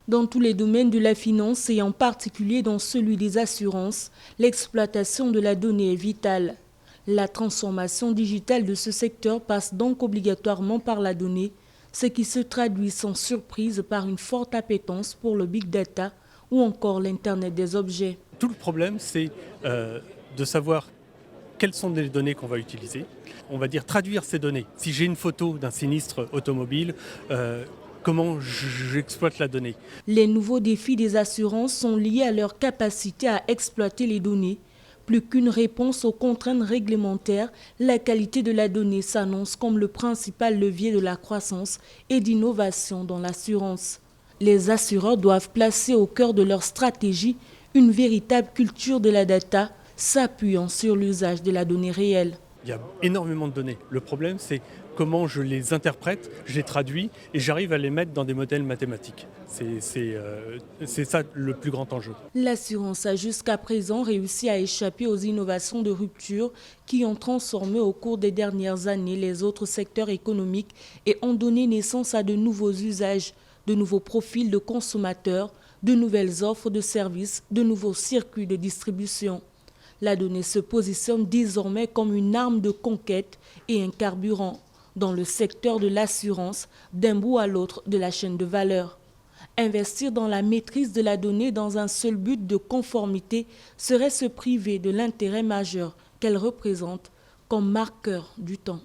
Dans tous les domaines de la finance et en particulier dans celui des assurances, l'exploitation de la donnée est vitale. La transformation digitale de ce secteur passe donc obligatoirement par la donnée, ce qui se traduit sans surprise par une forte appétence pour le big data ou encore l'Internet des objets. Tout le problème, c'est de savoir quelles sont les données qu'on va utiliser. On va dire traduire ces données. Si j'ai une photo d'un sinistre automobile, comment j'exploite la donnée? Les nouveaux défis des assurances sont liés à leur capacité à exploiter les données. Plus qu'une réponse aux contraintes réglementaires, la qualité de la donnée s'annonce comme le principal levier de la croissance et d'innovation dans l'assurance. Les assureurs doivent placer au cœur de leur stratégie une véritable culture de la data, s'appuyant sur l'usage de la donnée réelle. Il y a énormément de données. Le problème, c'est comment je les interprète, je les traduis et j'arrive à les mettre dans des modèles mathématiques. C'est ça le plus grand enjeu. L'assurance a jusqu'à présent réussi à échapper aux innovations de rupture qui ont transformé au cours des dernières années les autres secteurs économiques et ont donné naissance à de nouveaux usages, de nouveaux profils de consommateurs, de nouvelles offres de services, de nouveaux circuits de distribution. La donnée se positionne désormais comme une arme de conquête et un carburant dans le secteur de l'assurance d'un bout à l'autre de la chaîne de valeur. Investir dans la maîtrise de la donnée dans un seul but de conformité serait se priver de l'intérêt majeur qu'elle représente comme marqueur du temps.